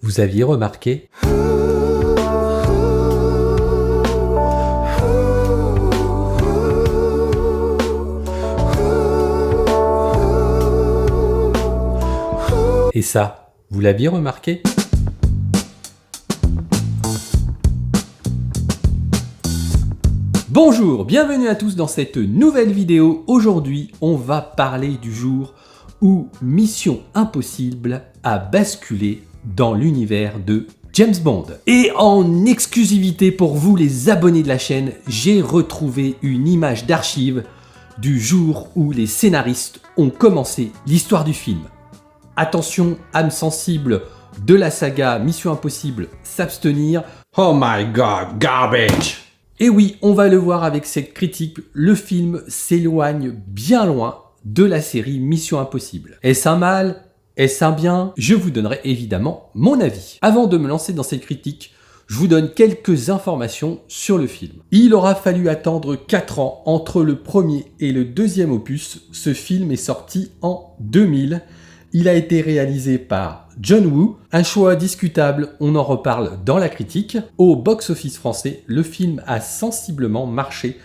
Vous aviez remarqué ? Et ça, vous l'aviez remarqué ? Bonjour, bienvenue à tous dans cette nouvelle vidéo. Aujourd'hui, on va parler du jour où Mission Impossible a basculé dans l'univers de James Bond. Et en exclusivité pour vous les abonnés de la chaîne, j'ai retrouvé une image d'archive du jour où les scénaristes ont commencé l'histoire du film. Attention, âme sensible de la saga Mission Impossible, s'abstenir. Oh my god, garbage! Et oui, on va le voir avec cette critique, le film s'éloigne bien loin de la série Mission Impossible. Est-ce un mal ? Est-ce un bien ? Je vous donnerai évidemment mon avis. Avant de me lancer dans cette critique, je vous donne quelques informations sur le film. Il aura fallu attendre 4 ans entre le premier et le deuxième opus. Ce film est sorti en 2000. Il a été réalisé par John Woo, un choix discutable, on en reparle dans la critique. Au box-office français, le film a sensiblement marché,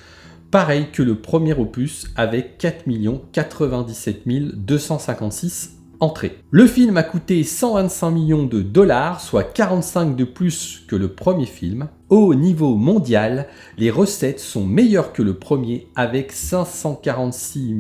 pareil que le premier opus, avec 4 97 256 entrées. Le film a coûté 125 millions de dollars, soit 45 de plus que le premier film. Au niveau mondial, les recettes sont meilleures que le premier, avec 546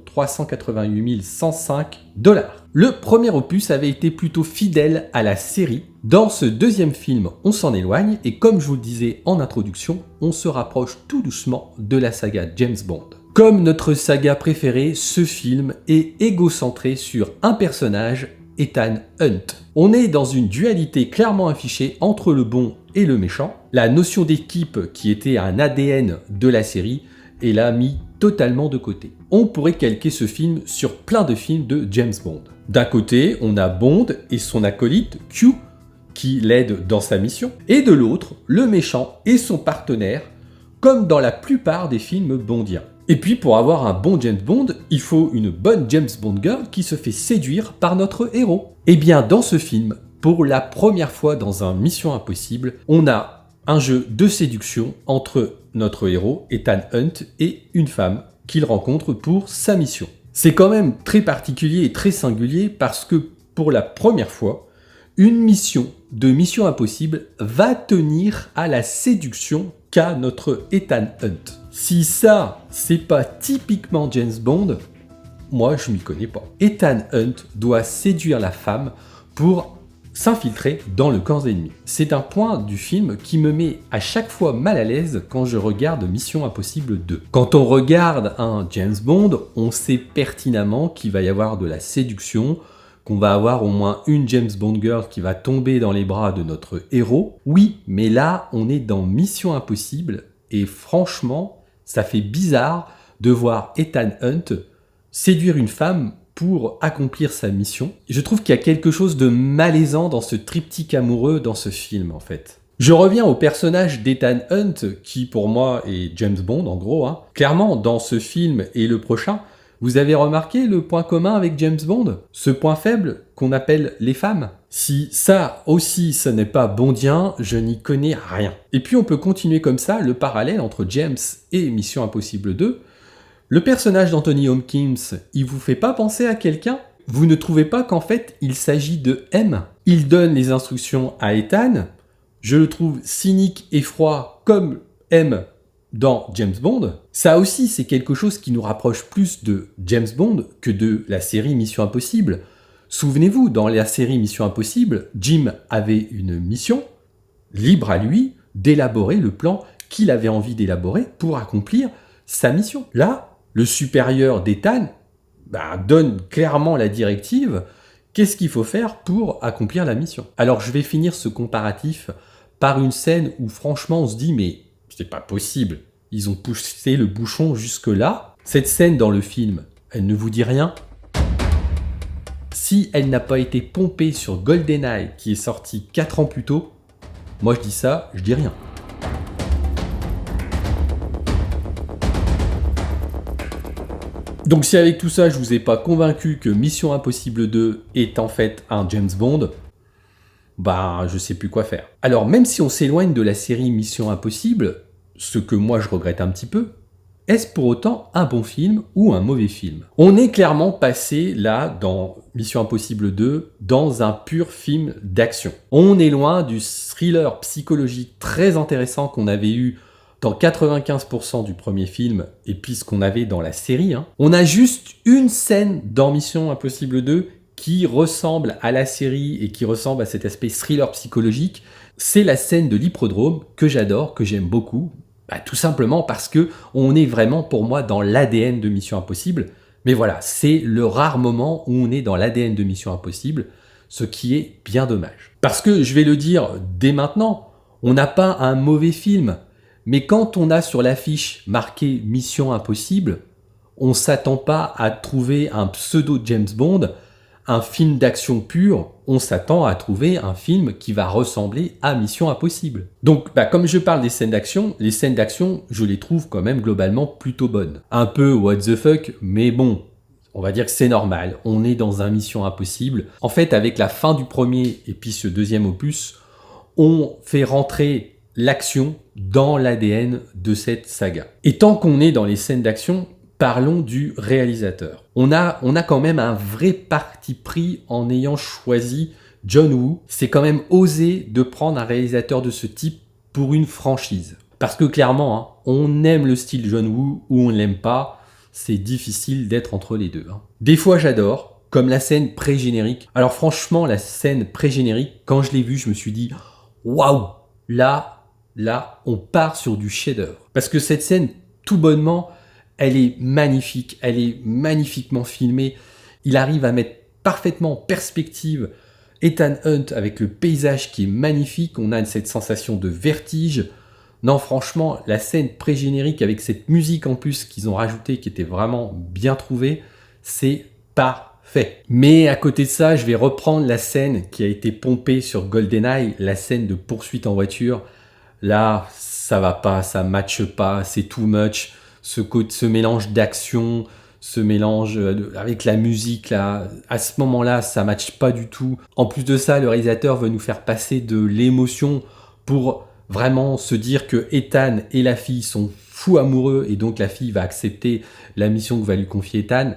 388 105 dollars. Le premier opus avait été plutôt fidèle à la série. Dans ce deuxième film, on s'en éloigne, et comme je vous le disais en introduction, on se rapproche tout doucement de la saga James Bond. Comme notre saga préférée, ce film est égocentré sur un personnage, Ethan Hunt. On est dans une dualité clairement affichée entre le bon et le méchant. La notion d'équipe, qui était un ADN de la série, est là mis totalement de côté. On pourrait calquer ce film sur plein de films de James Bond. D'un côté, on a Bond et son acolyte Q, qui l'aide dans sa mission, et de l'autre, le méchant et son partenaire, comme dans la plupart des films bondiens. Et puis pour avoir un bon James Bond, il faut une bonne James Bond girl qui se fait séduire par notre héros. Et bien dans ce film, pour la première fois dans un Mission Impossible, on a un jeu de séduction entre notre héros, Ethan Hunt, et une femme qu'il rencontre pour sa mission. C'est quand même très particulier et très singulier parce que pour la première fois, une mission de Mission Impossible va tenir à la séduction qu'a notre Ethan Hunt. Si ça, c'est pas typiquement James Bond, moi je m'y connais pas. Ethan Hunt doit séduire la femme pour s'infiltrer dans le camp ennemi. C'est un point du film qui me met à chaque fois mal à l'aise quand je regarde Mission Impossible 2. Quand on regarde un James Bond, on sait pertinemment qu'il va y avoir de la séduction, qu'on va avoir au moins une James Bond girl qui va tomber dans les bras de notre héros. Oui, mais là, on est dans Mission Impossible et franchement, ça fait bizarre de voir Ethan Hunt séduire une femme pour accomplir sa mission. Je trouve qu'il y a quelque chose de malaisant dans ce triptyque amoureux dans ce film, en fait. Je reviens au personnage d'Ethan Hunt, qui pour moi est James Bond, en gros. Clairement, dans ce film et le prochain, vous avez remarqué le point commun avec James Bond ? Ce point faible qu'on appelle les femmes ? Si ça aussi, ce n'est pas bondien, je n'y connais rien. Et puis on peut continuer comme ça le parallèle entre James et Mission Impossible 2. Le personnage d'Anthony Hopkins, il vous fait pas penser à quelqu'un ? Vous ne trouvez pas qu'en fait, il s'agit de M ? Il donne les instructions à Ethan. Je le trouve cynique et froid comme M dans James Bond. Ça aussi, c'est quelque chose qui nous rapproche plus de James Bond que de la série Mission Impossible. Souvenez-vous, dans la série Mission Impossible, Jim avait une mission, libre à lui d'élaborer le plan qu'il avait envie d'élaborer pour accomplir sa mission. Là, le supérieur d'Ethan donne clairement la directive. Qu'est-ce qu'il faut faire pour accomplir la mission ? Alors je vais finir ce comparatif par une scène où franchement on se dit mais c'est pas possible, ils ont poussé le bouchon jusque là. Cette scène dans le film, elle ne vous dit rien ? Si elle n'a pas été pompée sur GoldenEye qui est sorti 4 ans plus tôt, moi je dis ça, je dis rien. Donc si avec tout ça je vous ai pas convaincu que Mission Impossible 2 est en fait un James Bond, bah je sais plus quoi faire. Alors même si on s'éloigne de la série Mission Impossible, ce que moi je regrette un petit peu, est-ce pour autant un bon film ou un mauvais film? On est clairement passé là, dans Mission Impossible 2, dans un pur film d'action. On est loin du thriller psychologique très intéressant qu'on avait eu dans 95% du premier film et puis ce qu'on avait dans la série. On a juste une scène dans Mission Impossible 2 qui ressemble à la série et qui ressemble à cet aspect thriller psychologique. C'est la scène de l'hippodrome que j'adore, que j'aime beaucoup. Bah, tout simplement parce que on est vraiment pour moi dans l'ADN de Mission Impossible. Mais voilà, c'est le rare moment où on est dans l'ADN de Mission Impossible, ce qui est bien dommage. Parce que, je vais le dire dès maintenant, on n'a pas un mauvais film, mais quand on a sur l'affiche marqué Mission Impossible, on s'attend pas à trouver un pseudo James Bond, un film d'action pur, on s'attend à trouver un film qui va ressembler à Mission Impossible. Donc, comme je parle des scènes d'action, les scènes d'action, je les trouve quand même globalement plutôt bonnes. Un peu what the fuck, mais bon, on va dire que c'est normal, on est dans un Mission Impossible. En fait, avec la fin du premier et puis ce deuxième opus, on fait rentrer l'action dans l'ADN de cette saga. Et tant qu'on est dans les scènes d'action, parlons du réalisateur. On a quand même un vrai parti pris en ayant choisi John Woo. C'est quand même osé de prendre un réalisateur de ce type pour une franchise. Parce que clairement, on aime le style John Woo ou on ne l'aime pas. C'est difficile d'être entre les deux. Des fois, j'adore, comme la scène pré-générique. Alors franchement, la scène pré-générique, quand je l'ai vue, je me suis dit « Waouh ! Là, on part sur du chef-d'œuvre. » Parce que cette scène, tout bonnement, elle est magnifique, elle est magnifiquement filmée. Il arrive à mettre parfaitement en perspective Ethan Hunt avec le paysage qui est magnifique. On a cette sensation de vertige. Non, franchement, la scène pré-générique avec cette musique en plus qu'ils ont rajoutée, qui était vraiment bien trouvée, c'est parfait. Mais à côté de ça, je vais reprendre la scène qui a été pompée sur GoldenEye, la scène de poursuite en voiture. Là, ça va pas, ça matche pas, c'est too much. Ce mélange d'action, ce mélange avec la musique, là, à ce moment-là, ça ne matche pas du tout. En plus de ça, le réalisateur veut nous faire passer de l'émotion pour vraiment se dire que Ethan et la fille sont fous amoureux et donc la fille va accepter la mission que va lui confier Ethan.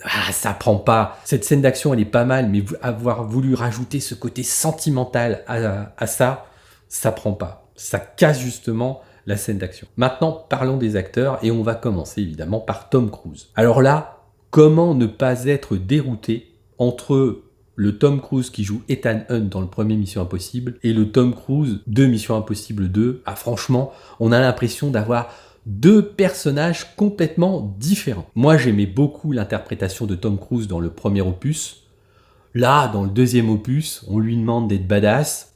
Ah, ça prend pas. Cette scène d'action, elle est pas mal, mais avoir voulu rajouter ce côté sentimental à ça, ça prend pas. Ça casse justement la scène d'action. Maintenant, parlons des acteurs et on va commencer évidemment par Tom Cruise. Alors là, comment ne pas être dérouté entre le Tom Cruise qui joue Ethan Hunt dans le premier Mission Impossible et le Tom Cruise de Mission Impossible 2. Ah franchement, on a l'impression d'avoir deux personnages complètement différents. Moi, j'aimais beaucoup l'interprétation de Tom Cruise dans le premier opus. Là, dans le deuxième opus, on lui demande d'être badass.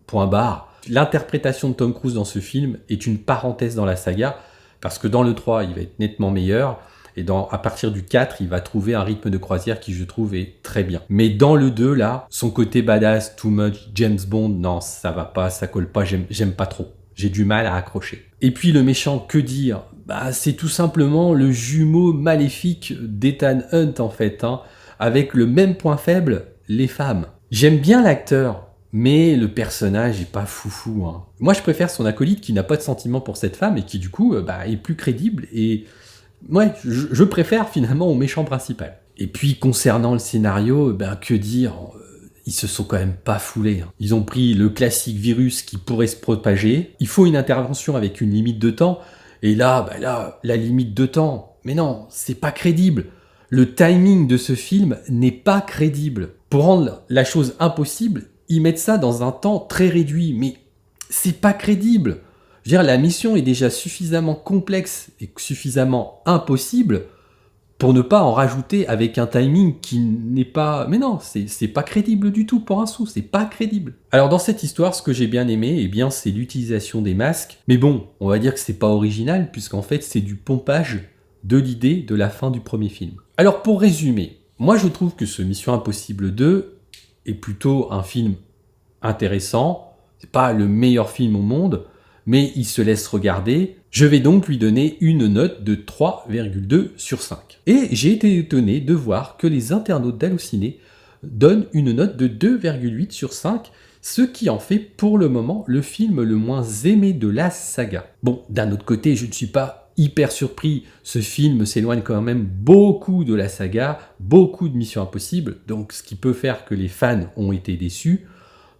Point barre. L'interprétation de Tom Cruise dans ce film est une parenthèse dans la saga, parce que dans le 3, il va être nettement meilleur, et à partir du 4, il va trouver un rythme de croisière qui, je trouve, est très bien. Mais dans le 2, là, son côté badass, too much, James Bond, non, ça va pas, ça colle pas, j'aime pas trop. J'ai du mal à accrocher. Et puis le méchant, que dire ? C'est tout simplement le jumeau maléfique d'Ethan Hunt, en fait, avec le même point faible, les femmes. J'aime bien l'acteur, mais le personnage est pas foufou. Moi, je préfère son acolyte qui n'a pas de sentiment pour cette femme et qui, du coup, est plus crédible. Et ouais, je préfère finalement au méchant principal. Et puis, concernant le scénario, que dire ? Ils se sont quand même pas foulés. Ils ont pris le classique virus qui pourrait se propager. Il faut une intervention avec une limite de temps. Et là, la limite de temps, mais non, c'est pas crédible. Le timing de ce film n'est pas crédible. Pour rendre la chose impossible, ils mettent ça dans un temps très réduit, mais c'est pas crédible. Je veux dire, la mission est déjà suffisamment complexe et suffisamment impossible pour ne pas en rajouter avec un timing qui n'est pas... Mais non, c'est pas crédible du tout pour un sou, c'est pas crédible. Alors dans cette histoire, ce que j'ai bien aimé, c'est l'utilisation des masques. Mais bon, on va dire que c'est pas original, puisqu'en fait c'est du pompage de l'idée de la fin du premier film. Alors pour résumer, moi je trouve que ce Mission Impossible 2 est plutôt un film intéressant. C'est pas le meilleur film au monde, mais il se laisse regarder. Je vais donc lui donner une note de 3,2 sur 5. Et j'ai été étonné de voir que les internautes d'Allociné donne une note de 2,8 sur 5, ce qui en fait pour le moment le film le moins aimé de la saga. Bon, d'un autre côté, je ne suis pas hyper surpris, ce film s'éloigne quand même beaucoup de la saga, beaucoup de Mission Impossible, donc ce qui peut faire que les fans ont été déçus.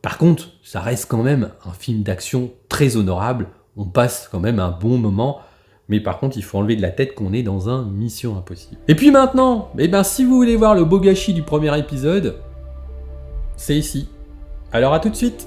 Par contre, ça reste quand même un film d'action très honorable, on passe quand même un bon moment, mais par contre, il faut enlever de la tête qu'on est dans un Mission Impossible. Et puis maintenant, si vous voulez voir le beau gâchis du premier épisode, c'est ici. Alors à tout de suite!